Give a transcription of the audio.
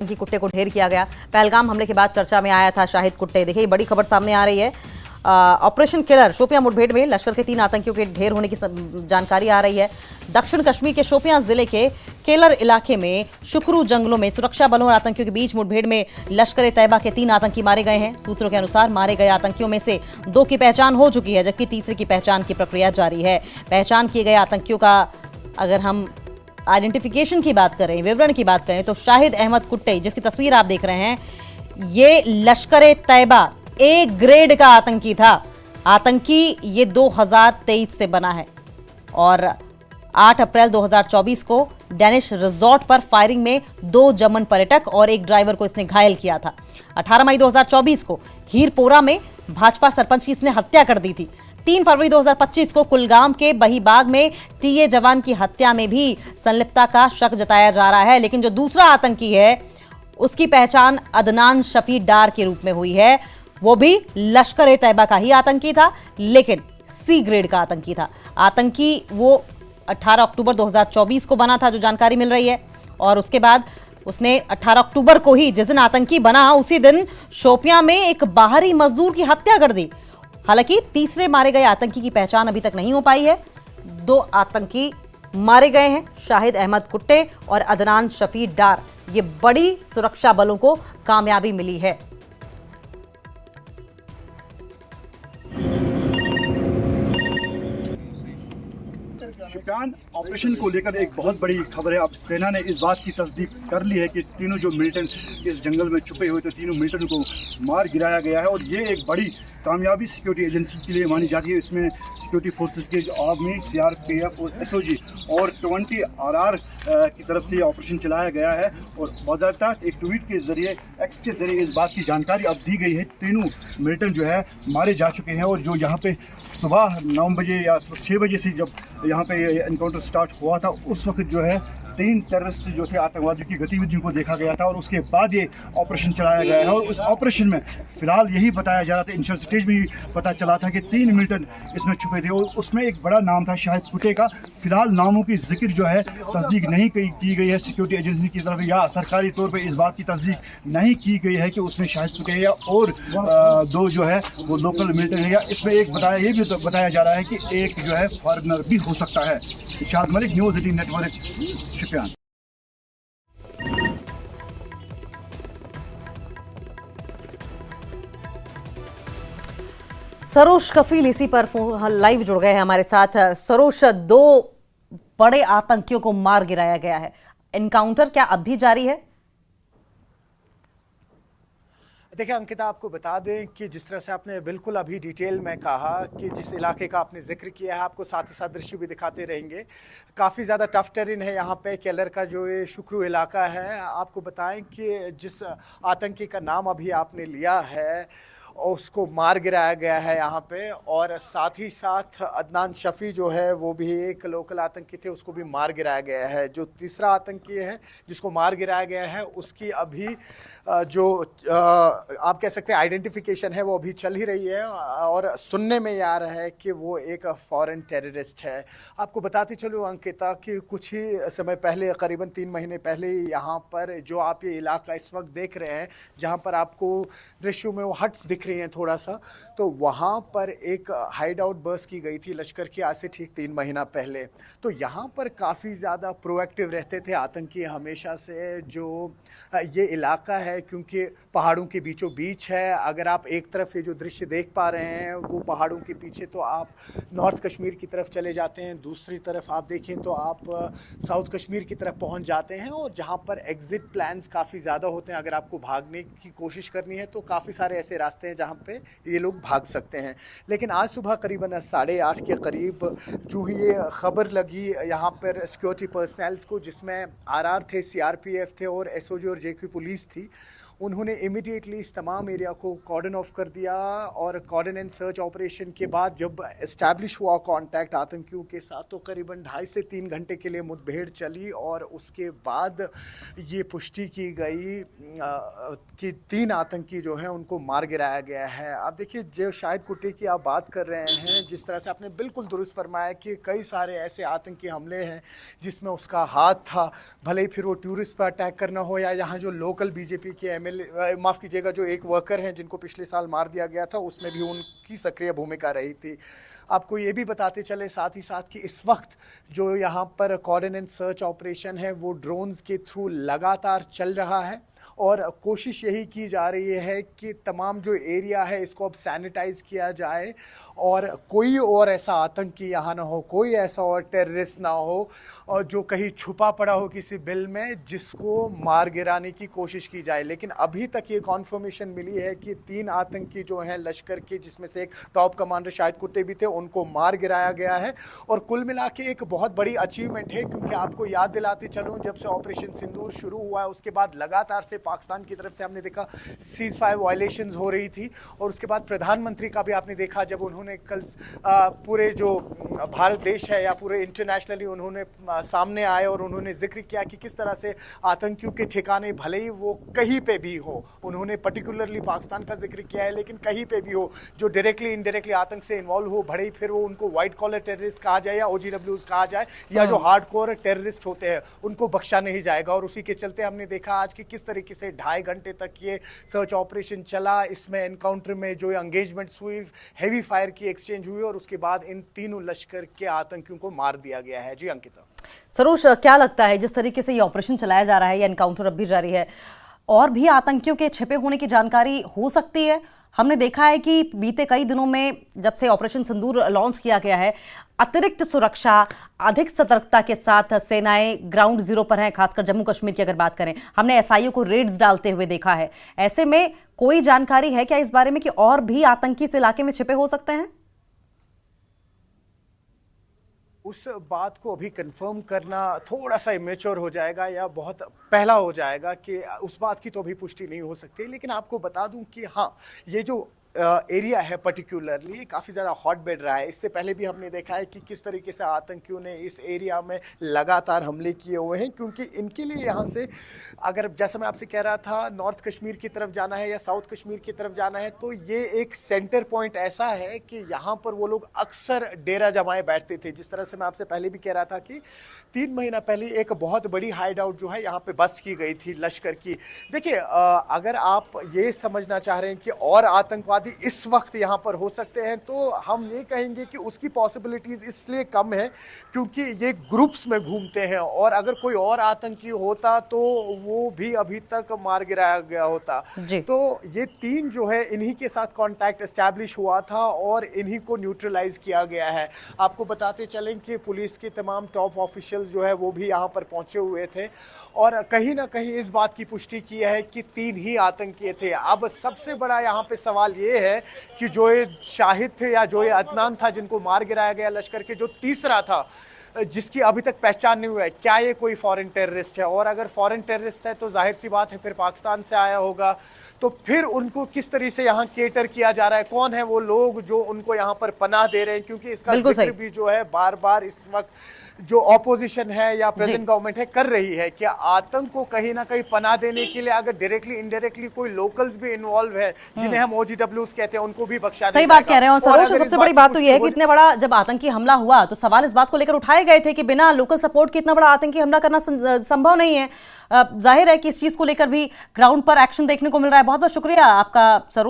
की कुट्टे को ढेर किया गया। पहलगाम हमले के बाद चर्चा में आया था शाहिद कुट्टे। देखिए बड़ी खबर सामने आ रही है। ऑपरेशन किलर शोपियां मुठभेड़ में लश्कर के 3 आतंकियों के ढेर होने की जानकारी आ रही है। दक्षिण कश्मीर के शोपियां जिले के केलर इलाके में शुक्रू जंगलों में सुरक्षा बलों और आतंकियों के बीच मुठभेड़ में लश्कर तैयबा के 3 आतंकी मारे गए हैं। सूत्रों के अनुसार मारे गए आतंकियों में से 2 की पहचान हो चुकी है, जबकि तीसरे की पहचान की प्रक्रिया जारी है। पहचान किए गए आतंकियों का अगर हम आइडेंटिफिकेशन की बात करें, विवरण की बात करें, तो शाहिद अहमद कुट्टे, जिसकी तस्वीर आप देख रहे हैं, ये लश्कर तैयबा ए ग्रेड का आतंकी था। आतंकी ये 2023 से बना है और 8 अप्रैल 2024 को डैनिश रिजॉर्ट पर फायरिंग में 2 जर्मन पर्यटक और एक ड्राइवर को इसने घायल किया था। 18 मई 2024 को हीरपोरा में भाजपा सरपंच की इसने हत्या कर दी थी। 3 फरवरी 2025 को कुलगाम के बहीबाग में टीए जवान की हत्या में भी संलिप्तता का शक जताया जा रहा है। लेकिन जो दूसरा आतंकी है उसकी पहचान अदनान शफी डार के रूप में हुई है। वो भी लश्कर तैयबा का ही आतंकी था, लेकिन सी ग्रेड का आतंकी था। आतंकी वो 18 अक्टूबर 2024 को बना था, जो जानकारी मिल रही है। और उसके बाद उसने 18 अक्टूबर को ही, जिस दिन आतंकी बना, उसी दिन शोपियां में एक बाहरी मजदूर की हत्या कर दी। हालांकि तीसरे मारे गए आतंकी की पहचान अभी तक नहीं हो पाई है। 2 आतंकी मारे गए हैं, शाहिद अहमद कुट्टे और अदनान शफी डार। ये बड़ी सुरक्षा बलों को कामयाबी मिली है। शुक्रान। ऑपरेशन को लेकर एक बहुत बड़ी खबर है। अब सेना ने इस बात की तस्दीक कर ली है कि तीनों जो मिलिटेंट इस जंगल में छुपे हुए थे, तीनों मिलिटेंट को मार गिराया गया है। और ये एक बड़ी कामयाबी सिक्योरिटी एजेंसीज के लिए मानी जाती है। इसमें सिक्योरिटी फोर्सेस के आर्मी, सीआरपीएफ और एसओजी और 20 आरआर की तरफ से ये ऑपरेशन चलाया गया है। और बाज़ाब्ता एक ट्वीट के जरिए, एक्स के जरिए इस बात की जानकारी अब दी गई है। तीनों मिलिटेंट जो है मारे जा चुके हैं। और जो यहाँ पे सुबह 9 बजे या 6 बजे से जब यहाँ पे एनकाउंटर स्टार्ट हुआ था, उस वक्त जो है 3 टेररिस्ट जो थे आतंकवादियों की गतिविधियों को देखा गया था। और उसके बाद ये ऑपरेशन चलाया गया है। और उस ऑपरेशन में फिलहाल यही बताया जा रहा था, इनिशियल स्टेज में ही पता चला था कि 3 मिलिटेंट इसमें छुपे थे। और उसमें एक बड़ा नाम था शाहिद कुट्टे का। फिलहाल नामों की जिक्र जो है तस्दीक नहीं की गई है सिक्योरिटी एजेंसी की तरफ, या सरकारी तौर पर इस बात की तस्दीक नहीं की गई है कि उसमें शाहिद कुट्टे या और 2 जो है वो लोकल मिलिटेंट है। या इसमें एक ये भी तो बताया जा रहा है कि एक जो है फॉरेनर भी हो सकता है। इरशाद मलिक, न्यूज़ 18 नेटवर्क, शुक्रिया। सरोज कफील इसी पर लाइव जुड़ गए हैं हमारे साथ। सरोज, 2 बड़े आतंकियों को मार गिराया गया है। एनकाउंटर क्या अब भी जारी है? देखिए अंकिता, आपको बता दें कि जिस तरह से आपने बिल्कुल अभी डिटेल में कहा कि जिस इलाके का आपने जिक्र किया है, आपको साथ ही साथ दृश्य भी दिखाते रहेंगे। काफ़ी ज़्यादा टफ टेरेन है यहाँ पे। केलर का जो ये शुक्रू इलाका है, आपको बताएं कि जिस आतंकी का नाम अभी आपने लिया है उसको मार गिराया गया है यहाँ पे। और साथ ही साथ अदनान शफी जो है वो भी एक लोकल आतंकी थे, उसको भी मार गिराया गया है। जो तीसरा आतंकी है जिसको मार गिराया गया है, उसकी अभी जो आप कह सकते हैं आइडेंटिफिकेशन है वो अभी चल ही रही है। और सुनने में ये आ रहा है कि वो एक फॉरेन टेररिस्ट है। आपको बताती चलूँ अंकिता कि कुछ ही समय पहले, करीबन 3 महीने पहले, यहाँ पर जो आप ये इलाका इस वक्त देख रहे हैं, जहाँ पर आपको दृश्यों में वो हट्स दिख रही हैं थोड़ा सा, तो वहाँ पर एक हाइड आउट बर्स की गई थी लश्कर की आज से ठीक 3 महीना पहले। तो यहाँ पर काफ़ी ज़्यादा प्रोएक्टिव रहते थे आतंकी हमेशा से। जो ये इलाका है क्योंकि पहाड़ों के बीचों बीच है। अगर आप एक तरफ ये जो दृश्य देख पा रहे हैं वो पहाड़ों के पीछे, तो आप नॉर्थ कश्मीर की तरफ चले जाते हैं। दूसरी तरफ आप देखें तो आप साउथ कश्मीर की तरफ पहुँच जाते हैं। और जहाँ पर एग्ज़िट प्लान्स काफ़ी ज़्यादा होते हैं। अगर आपको भागने की कोशिश करनी है तो काफ़ी सारे ऐसे रास्ते हैं जहाँ पे ये लोग भाग सकते हैं। लेकिन आज सुबह करीबन 8:30 के करीब जो ही ये खबर लगी यहाँ पर सिक्योरिटी पर्सनल्स को, जिसमें आरआर थे, सीआरपीएफ थे और एसओजी और जेके पुलिस थी, उन्होंने इमीडिएटली इस तमाम एरिया को कॉर्डन ऑफ कर दिया और कॉर्डन एंड सर्च ऑपरेशन के बाद जब एस्टैब्लिश हुआ कांटेक्ट आतंकियों के साथ तो करीबन 2.5 से 3 घंटे के लिए मुठभेड़ चली और उसके बाद ये पुष्टि की गई कि 3 आतंकी जो हैं उनको मार गिराया गया है। अब देखिए, जो शाहिद कुट्टे की आप बात कर रहे हैं, जिस तरह से आपने बिल्कुल दुरुस्त फरमाया कि कई सारे ऐसे आतंकी हमले हैं जिसमें उसका हाथ था, भले ही फिर वो टूरिस्ट पर अटैक करना हो या यहाँ जो लोकल बीजेपी के एमएलए, माफ़ कीजिएगा, जो एक वर्कर हैं जिनको पिछले साल मार दिया गया था, उसमें भी उनकी सक्रिय भूमिका रही थी। आपको ये भी बताते चले साथ ही साथ कि इस वक्त जो यहाँ पर कॉर्डन एंड सर्च ऑपरेशन है वो ड्रोन्स के थ्रू लगातार चल रहा है और कोशिश यही की जा रही है कि तमाम जो एरिया है इसको अब सैनिटाइज किया जाए और कोई और ऐसा आतंकी यहाँ ना हो, कोई ऐसा और टेररिस्ट ना हो और जो कहीं छुपा पड़ा हो किसी बिल में, जिसको मार गिराने की कोशिश की जाए। लेकिन अभी तक ये कॉन्फर्मेशन मिली है कि 3 आतंकी जो हैं लश्कर के, जिसमें से एक टॉप कमांडर शाहिद कुत्ते भी थे, उनको मार गिराया गया है। और कुल मिला के एक बहुत बड़ी अचीवमेंट है, क्योंकि आपको याद दिलाते चलूँ, जब से ऑपरेशन सिंदूर शुरू हुआ है उसके बाद लगातार से पाकिस्तान की तरफ से हमने देखा सीज फायर वायलेशंस हो रही थी और उसके बाद प्रधानमंत्री का भी आपने देखा जब उन्होंने कल पूरे जो भारत देश है या पूरे इंटरनेशनली उन्होंने सामने आए और उन्होंने जिक्र किया कि किस तरह से आतंकियों के ठिकाने भले ही वो कहीं पे भी हो, उन्होंने पर्टिकुलरली पाकिस्तान का जिक्र किया है, लेकिन कहीं पे भी हो जो डायरेक्टली इनडायरेक्टली आतंक से इन्वॉल्व हो, भले ही फिर वो उनको व्हाइट कॉलर टेररिस्ट कहा जाए या OGWs कहा जाए या जो हार्डकोर टेररिस्ट होते हैं, उनको बख्शा नहीं जाएगा। और उसी के चलते हमने देखा आज कि किस तरीके से 2.5 घंटे तक ये सर्च ऑपरेशन चला। इसमें एनकाउंटर में जो एंगेजमेंट्स हुई, हेवी फायर की एक्सचेंज हुई और उसके बाद इन तीनों लश्कर के आतंकियों को मार दिया गया है। जी अंकिता। सरोज, क्या लगता है जिस तरीके से ये ऑपरेशन चलाया जा रहा है, ये एनकाउंटर अब भी जारी है, और भी आतंकियों के छिपे होने की जानकारी हो सकती है? हमने देखा है कि बीते कई दिनों में जब से ऑपरेशन सिंदूर लॉन्च किया गया है, अतिरिक्त सुरक्षा, अधिक सतर्कता के साथ सेनाएं ग्राउंड जीरो पर हैं। खासकर जम्मू कश्मीर की अगर बात करें, हमने SIO को रेड्स डालते हुए देखा है। ऐसे में कोई जानकारी है क्या इस बारे में कि और भी आतंकी इस इलाके में छिपे हो सकते हैं? उस बात को अभी कंफर्म करना थोड़ा सा इमेच्योर हो जाएगा या बहुत पहला हो जाएगा कि उस बात की तो अभी पुष्टि नहीं हो सकती। लेकिन आपको बता दूं कि हाँ, ये जो एरिया है पर्टिकुलरली काफ़ी ज़्यादा हॉट बेड रहा है। इससे पहले भी हमने देखा है कि किस तरीके से आतंकियों ने इस एरिया में लगातार हमले किए हुए हैं, क्योंकि इनके लिए यहाँ से अगर जैसा मैं आपसे कह रहा था नॉर्थ कश्मीर की तरफ जाना है या साउथ कश्मीर की तरफ जाना है, तो ये एक सेंटर पॉइंट ऐसा है कि यहाँ पर वो लोग अक्सर डेरा जमाए बैठते थे। जिस तरह से मैं आपसे पहले भी कह रहा था कि 3 महीना पहले एक बहुत बड़ी हाइड आउट जो है यहाँ पे बस की गई थी लश्कर की। देखिए, अगर आप ये समझना चाह रहे हैं कि और आतंकवादी इस वक्त यहाँ पर हो सकते हैं, तो हम ये कहेंगे कि उसकी पॉसिबिलिटीज इसलिए कम है क्योंकि ये ग्रुप्स में घूमते हैं और अगर कोई और आतंकी होता तो वो भी अभी तक मार गिराया गया होता। तो ये 3 जो है इन्हीं के साथ कांटेक्ट एस्टैब्लिश हुआ था और इन्हीं को न्यूट्रलाइज किया गया है। आपको बताते चलें कि पुलिस के तमाम टॉप ऑफिशियल्स जो है वो भी यहाँ पर पहुंचे हुए थे और कहीं ना कहीं इस बात की पुष्टि की है कि 3 ही आतंकी थे। अब सबसे बड़ा यहाँ पे सवाल ये है कि जो ये शाहिद थे या जो ये अदनान था जिनको मार गिराया गया लश्कर के, जो तीसरा था जिसकी अभी तक पहचान नहीं हुआ है, क्या ये कोई फॉरेन टेररिस्ट है? और अगर फॉरेन टेररिस्ट है तो जाहिर सी बात है फिर पाकिस्तान से आया होगा, तो फिर उनको किस तरह से यहाँ केटर किया जा रहा है? कौन है वो लोग जो उनको यहाँ पर पनाह दे रहे हैं? क्योंकि इसका जिक्र भी जो है बार बार इस वक्त जो ऑपोजिशन है या प्रेजेंट गवर्नमेंट है कर रही है कि आतंक को कहीं ना कहीं पनाह देने के लिए अगर डायरेक्टली इनडायरेक्टली कोई लोकल्स भी इन्वॉल्व है जिन्हें हम OGWs कहते हैं, उनको भी बख्शा सही बात कह रहे हैं। और सरोज, सबसे बड़ी बात तो ये है कि इतने बड़ा जब आतंकी हमला हुआ तो सवाल इस बात को लेकर उठाए गए थे कि बिना लोकल सपोर्ट के इतना बड़ा आतंकी हमला करना संभव नहीं है। जाहिर है कि इस चीज को लेकर भी ग्राउंड पर एक्शन देखने को मिल रहा है। बहुत बहुत शुक्रिया आपका सरोज।